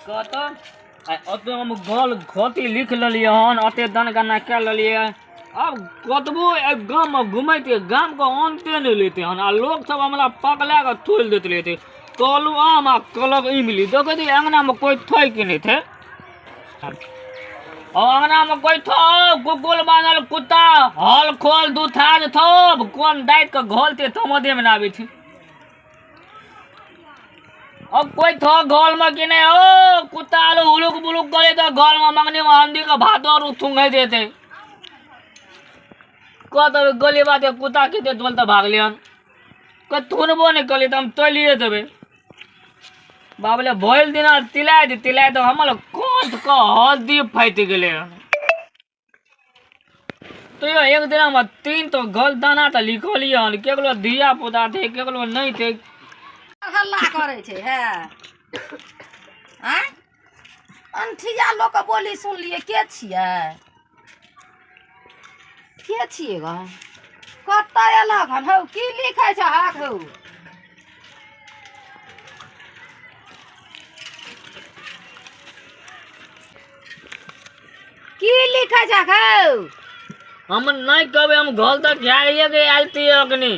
कहतो अते हम गल खोती लिख लेलिए हन अते जनगणना के लेलिए। अब कतबो गाँव में घूमते गाँव को अंते नहीं लेते हन आ लोग सब हमरा पकड़ा के थोल देते लेते। कलू आम आ कलक इमली देखो थी अंगना में कोई थे कि नहीं थे। और अंगना में कोई थो कुकुल बांधल कुत्ता हल खोल दूथाज थो कौन दाइत के घोलते थमदे में नाबी थी। अब कोई थो घोल में कि नहीं हो कुत्ता आलू हुलुक बुलुक करे तो घोल में मंगनी में हंदी का भात और उठूंगे देते। कहते गली बात कुत्ता कितने चलते भाग लियन कह थुनबो नहीं कली तो हम तलिए देवे। बाबले भोल दिन तिलाए तो हमारे कंठ का हल्दी फैट गए। तो यो एक दिन में 3 तो गल दाना तो लिखलिए हन केकरो धिया पुता थे केकरो नहीं थे। हल्ला करे छे है हैं अंठिया लोग के बोली सुन लिए के छिए ग कत्ता अलग हन हौ की लिखै छ हाक हौ की लिखै छ हौ हम नहीं कहबे हम घर तक झाड़िए के आलती अग्नि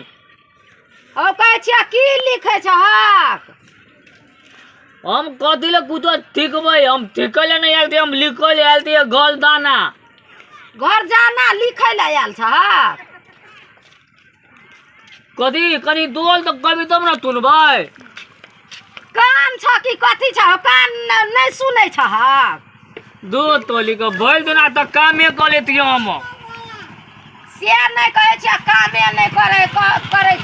हौ कहै छियै की लिखै छ हाक हम कथी ले कुछ ठिकबै हम ठिकले नहीं आलती हम लिखल आलती गल दाना घर जाना लिखै ले आयल छ हाक कथी कनी दोल तो कभी तब ना सुनबै। कान छ कि कथी छ कान नहीं सुनै छ हाक दो तोली के भइल दिना तक कामे क लेती हम से नहीं कहै छियै कामे नहीं करे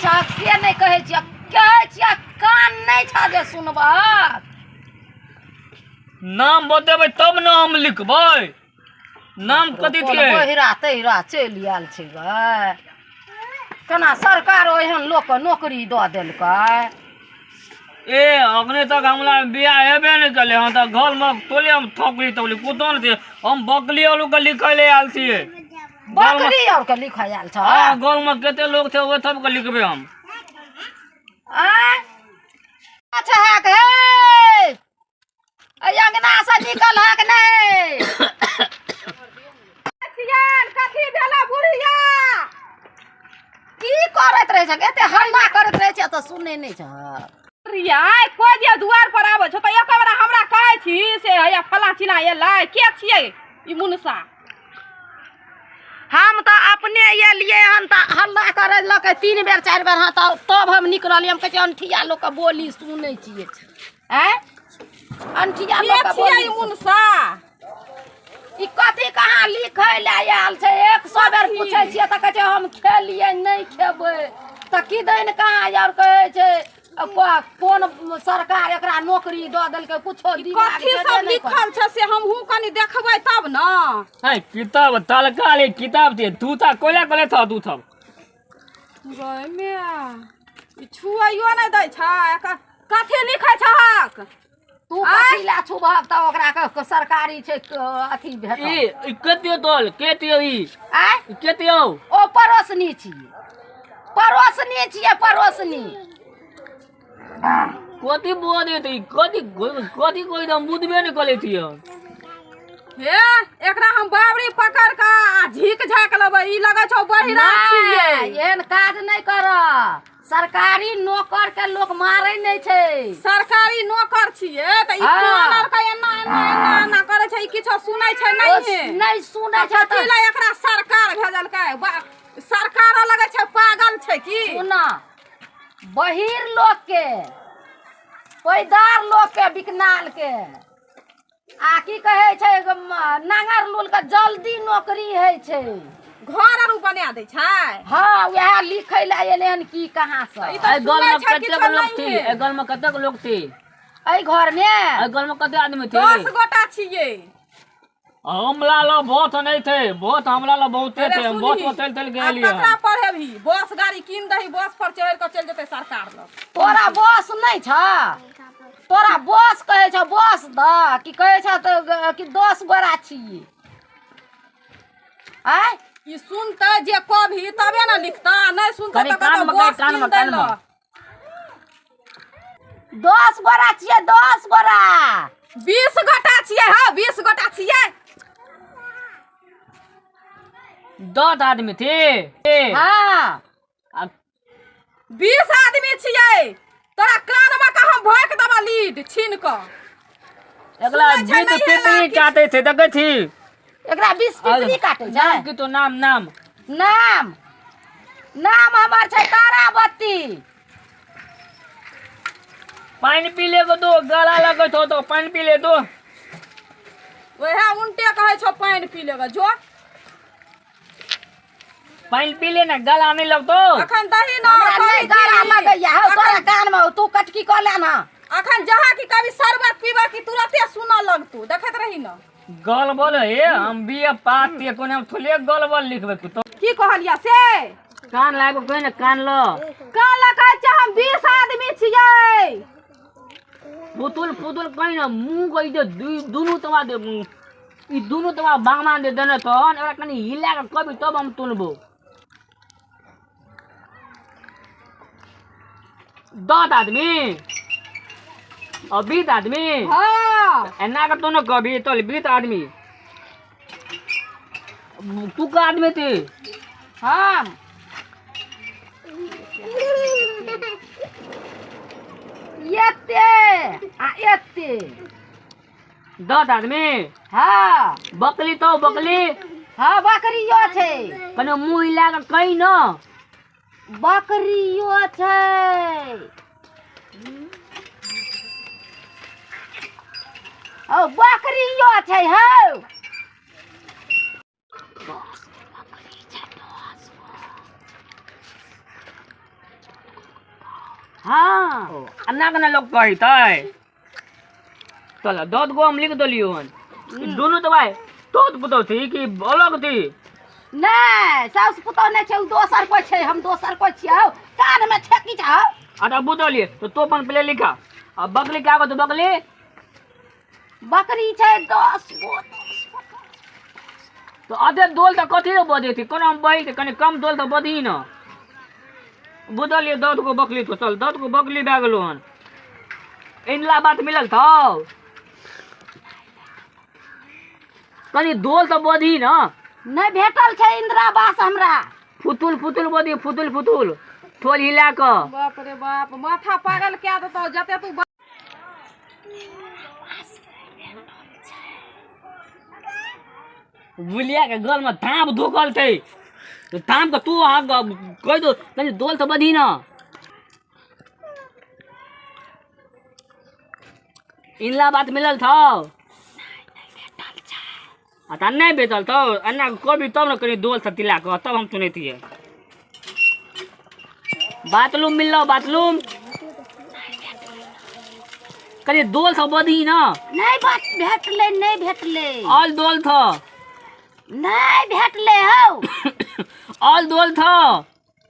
छ से नहीं कहै छियै कान नहीं छ जे सुनबा नाम बतेबै तब न हम लिखबै। नाम कथी थिए बहिरा तहिरा चलि आयल छै गे केना सरकार ओहन लोक के नौकरी दऽ देलकै। ए अखने तक हमरा बियाह हेबे नहीं कले हन त घर में तोले हम ठोकरी तोली कुतन थे हम बकली आलू के लिखै ले आयल छिए। बकरी और के लिखै आयल छ हां घर में केते लोग थे ओ सब के लिखबे हम। अच्छा है के अंगना से निकल है के नहीं कथी भेला बुढ़िया की करत रहे छ एते हल्ला करत रहे छ त सुनै नहीं छ रिया कोई जे दुआर पर आबै छ त एक बार हमरा कहै छी से हैया फला चिना एलै के छियै ई मुनसा हम तो अपने ये लिए हम तो हल्ला करे लके 3 बेर 4 बेर हाँ तब हम निकललिए हम कहे अंठिया लोग के बोली सुनै छियै हैं अंठिया लोग के बोली मुनसा ई कथी कहाँ लिखै ले आयल छै 100 बेर पूछै छियै त कहे हम खेलिए नहीं खेबै त की दैन कहाँ यार कहै छै कौन सरकार एकरा नौकरी दऽ देलकै कुछो दिमाग कथी सब लिखल छै से हमहू कनी देखबै तब न। है किताब तलकाले किताब दे दूता कोला कोले था दू सब गय मे ई छुआइयो नहीं दै छै कथी लिखै छ हाक तू कथी ला छुबहक त ओकरा के सरकारी छै अथी भेट ई कतियो तोल केतियो ई केतियो ओ परोसनी छियै परोसनी कथी बोले ती कथी कोई दम बुझबे नहीं कले थी हे एकरा हम बाबरी पकड़ के आ झीक झाक लेबै ई लगै छौ बहिरा छियै एहन काज नहीं कर सरकारी नौकर के लोग मारै नहीं छै सरकारी नौकर छियै त ई कोनर के एना करे छै किछो सुनै छै नहीं सुनै छै त की एकरा सरकार भेजलकै सरकार लगै छै पागल छै की सुना बहिर लोग के पैदार लोग के बिकनाल के आ की कहे छै नांगर लूल के जल्दी नौकरी है छै घर आर बना दे छै। हां वह लिखै ले एले हन की कहां से ए घर में कते लोग थे ए घर में कते लोग थे ए घर में कते आदमी थे 10 गोटा छियै। हमला लो बहुत नहीं थे बहुत हमला लो बहुते थे हम बहुत तल गेलिए ककरा पढ़े भी बस गाड़ी कीन दही बस पर चढ़ के चल जेते सरकार लोग तोरा बस नहीं छ तोरा बस कहे छ बस द की कहे छ त कि 10 गोरा छियै आय ई सुनते जे कभी तबे ना लिखता नहीं सुनते त कान में 10 गोरा छियै 10 गोरा 20 गोटा छियै हो 20 गोटा छियै 10 आदमी थे हाँ 20 आदमी छियै तोरा कान में कहाँ भोंक देबा लीड छीन क एकला सुनै छै बीत नहीं पिपरी है काटे थे देखे थी एकरा 20 पिपरी काटे छै नाम की तो नाम नाम नाम हमार छै तारावती पानी पी ले दो गला लगत हो तो पानी पी ले दो वह उल्टे कहे छो पानी पी लेगा जो पानी पी ले ना गला नहीं लगतो अखन दही ना हमरा नहीं गारा लगैया हो तोरा कान में तू कटकी क ले ना अखन जहाँ की कभी शरबत पीबा की तुरंते सुना लगतू देखत रही ना गल बोल हे हम बीए पास ते कोने हम थोले गल बोल लिखबे तो की कहलिया से कान लागो कोई ना कान लो कान लगा छै हम 20 आदमी छियै पुतुल कहीं ना मुंह कोई दे दोनों तवा दे ई दोनों तवा बांगमा दे देने तो एकरा कनी हिला के कभी तब हम तुलबो 10 आदमी और 20 आदमी हां एना कर तो न कभी तो 20 आदमी तू का आदमी थे हम एते आ एते 10 आदमी हाँ बकली तो बकली हाँ बकरियो छै कने मुंह हिला के कहीं न बकरियो छै ओ बकरियो छै हौ हाँ अन्ना कने लोग कहते चल 10 गो हम लिख दलियो हन दोनों तो भाई तो पुतो थी कि अलग थी नहीं साउस पुतौ नहीं छै उ दोसर कोई छै हम दोसर कोई छियौ कान में छेकी छौ अच्छा बुझलिए तो अपन पहले लिखा अब बकली क्या तो बकली बकरी छै 10 गो तो आधे दोल तो कथी रो बदे थी कोना हम बही कने कम दोल तो बदी न बुझलिए 10 गो बकली तो चल 10 गो बकली भए गेलो हन इनला बात मिलल था कनी दोल तो बदी न नहीं भेटल छै इंदिरावास हमरा फुतुल बदी फुतुल ठोल हिला क बाप रे बाप माथा पागल क्या देतो जते तू बुलिया के गल में धाम धोकल थे तो धाम का तू कह दो कनी दोल तो बदी न इनला बात मिलल था आता नहीं बेचल तो अन्ना कभी तब न कनी दोल तिला के तब हम सुने थी बाथरूम मिल लो बाथरूम कनी दोल था बदी न नहीं बात भेटले ऑल दोल था नहीं भेटले हौ ऑल दोल था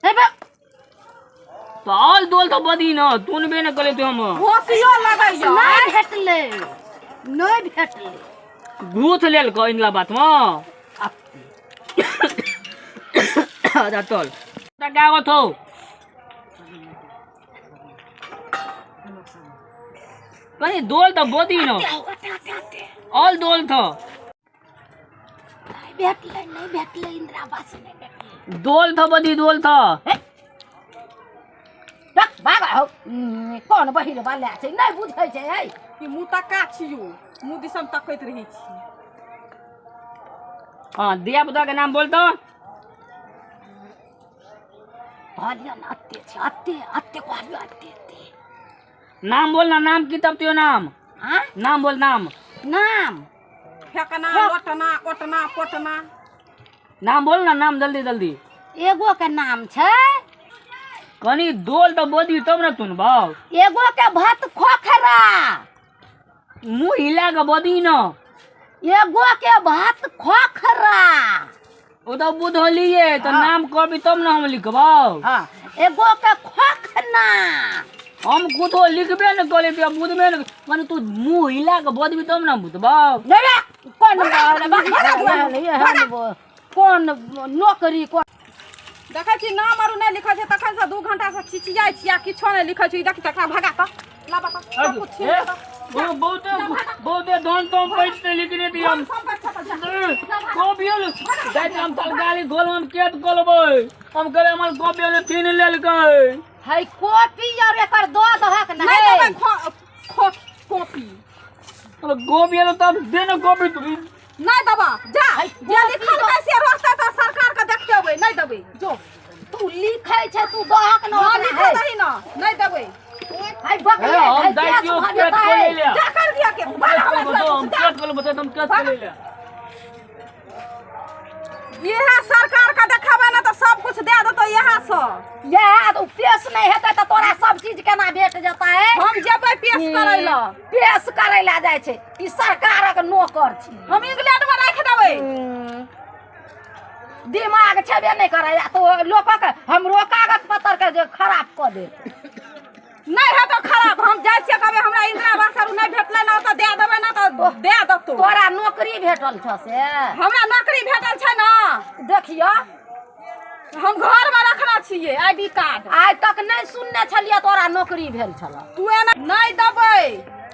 हे बे तो ऑल दोल तो बदी न तून बे न कले तू हम घोसियो लगैया नहीं भेटले घूथ लेल को इनला बात में अच्छा चल क्या हो तो कहीं दोल तो बदी न ऑल दोल था नहीं भेटले इंदिरावास नहीं भेटले दोल था बदी दोल था भागा हौ कौन बहिर वाला छै नहीं बुझै छै है कि मुँह तका छियो मुँह दिसन तकैत रही छी हाँ दिया पुता के नाम बोल तो कहलियन अत्ते छै अत्ते कहलियो अत्ते नाम बोल ना नाम की तब त्यो नाम हाँ नाम बोल नाम फेकना लोटना कोटना पोटना नाम बोल ना नाम जल्दी एगो के नाम छै कनी दोल तो बदी तब न तुन बाव एगो के भात खोखरा मुंह हिला के बदी न एगो के भात खोखरा ओ तो बुझलिए तो नाम कहबी तब न हम लिखबाव हाँ एगो के खोखना हम कुछो लिखबे न करे तो बुझबे न माने तू मुंह हिला के बदबी तब न बुझबाव कौन नौकरी कौन देखै छी नाम आरु नहीं लिखै छै तखन से 2 घंटा से चिचियाइ छिया किछो नहीं लिखै छी देख तकरा भगा त ला बता सब कुछ छीन वो बहुते धन तो पैसे लिखने थी हम कॉपियल दैट हम तल गाली गोलम केत गोलबै हम करे हमर कॉपियल तीन लेलकै है कॉपी और एकर दो दहक नहीं नहीं देबै कॉपी कॉपियल तब दे न कॉपी तू नहीं देबा जा जे लिखल कैसे रहतै त सरकार के देखतेबै नहीं देबै जो तू लिखै छै तू दहक न हां लिखै दही न नहीं देबै है बकरे हम दाइयो केत को ले ले क्या कर दिया के हम केत को बता तुम केत को ले ले यह सरकार का देखाबे ना तो सब कुछ दे देतो यहां से यह तो पेश नहीं हेतै त तोरा सब चीज केना भेट जता है हम जेबै पेश करै ल पेश करै ला जाय छै ई सरकारक नौकर छी हम इंग्लैंड में राख देबै दिमाग छेबे नहीं करे तो लोकक हमरो कागज पत्तर के जे खराब क दे नहीं है तो खराब हम जाय छियै कहबै हमरा इंदिरा आवास आर नहीं भेटलै ना तो दे देबै ना तो दे दतो तोरा नौकरी भेटल छ से हमरा नौकरी भेटल छै ना देखियो हम घर में रखना छियै आईडी कार्ड आइ तक नहीं सुनने छलिए तोरा नौकरी भेल छल तू एना नहीं देबै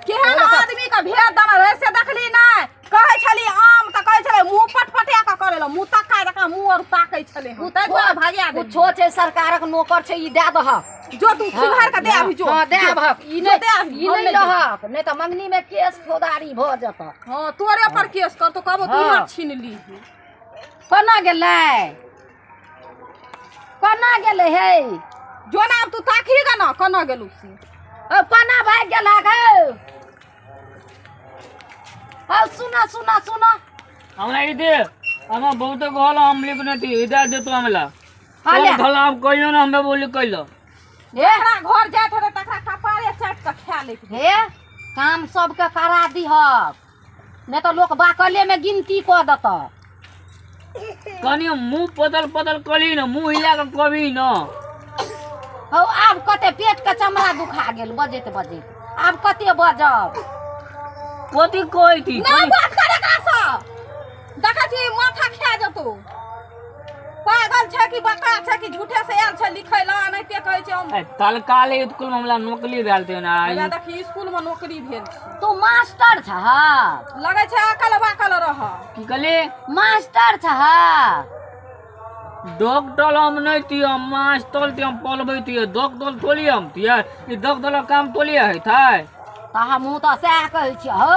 केहन आदमी के भेट देना रहे से देखली नहीं कहै छली आम त कहै छले मुंह पटपटिया के करे ल मुंह तक्का जका मुंह और ताकै छले तै दुआ भागिया दे कुछो छै सरकारक नौकर छै ई दे दहक जो तू सुधार के दे अभी जो हां दे दहक ई नहीं दे ई नहीं दहक नहीं त मंगनी में केस फौदारी भ जत हां तोरे पर केस कर तो कहबो तू हाथ छीन ली कोना गेलै हे जो ना तू ताकीगा ना कोना गेलु से कोना भाग गेला गौ आ सुना हमरा ई दे हम बहुत कहल हम लिखने थी इधर दे तो हमला हाले भला आप कहियो ना हमें बोली कइलो एकरा घर जात है तकरा कपारे चाट के खा ले हे काम सबके करा दिहक नहीं तो लोग बाकले में गिनती क दत कनी मुंह पतल कली न मुंह हिला के कभी न हो आब कते पेट के चमड़ा दुखा गेल बजैत आब कते बजब कथी कहै थी ना बात करे का सा देखा छी माथा खा जतो पागल छै कि बका छै कि झूठे से आयल छै लिखै ला नहीं ते कहै छै हम तलकाले स्कूल में हमरा नौकरी भेल थे ना हमरा देखी स्कूल में नौकरी भेल छै तू मास्टर छह लगे छै अकल बाकल रह की कहले मास्टर छह डॉक्टर हम नहीं थी हम मास्टर थी हम पढ़बै थी डॉक्टर थोड़ी हम थी ई डॉक्टर का काम थोड़ी है थाय त हमहू त सएह कहै छी हो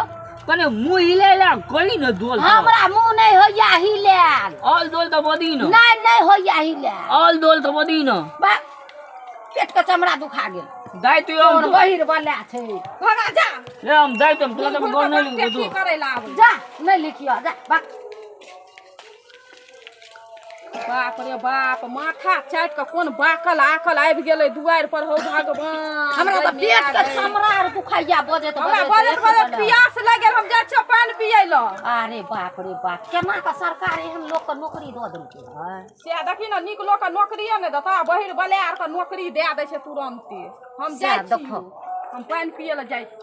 कने मुंह हिलेला कली न दोल हमरा मुंह नहीं होइया हिलेल ऑल दोल तो बदी न नहीं होइया हिलेल ऑल दोल तो बदी न पेट के चमड़ा दुखा गेल दाई तू कौन बहिर बला छै भगा जा ले हम दाई तुम तोला तो गोल नहीं लिखो की करे ला आबै जा नहीं लिखियो जा बाप रे बाप माथा चाट के कोन बाकल आकल आबि गेलै दुआर पर हो भगवान हमरा त पेट के चमड़ा आर दुखाइया बजैत हमरा बजत पियास लागल हम जा छ पानी पियै ल अरे बाप रे बाप केना का सरकार एहन लोग के नौकरी द देलकै है से देखी न नीक लोग के नौकरिये नै देता बहिर बले आर के नौकरी दे दै छै तुरंते हम सएह जाइ छी देखो। हम पानी पियै ल जाइ छी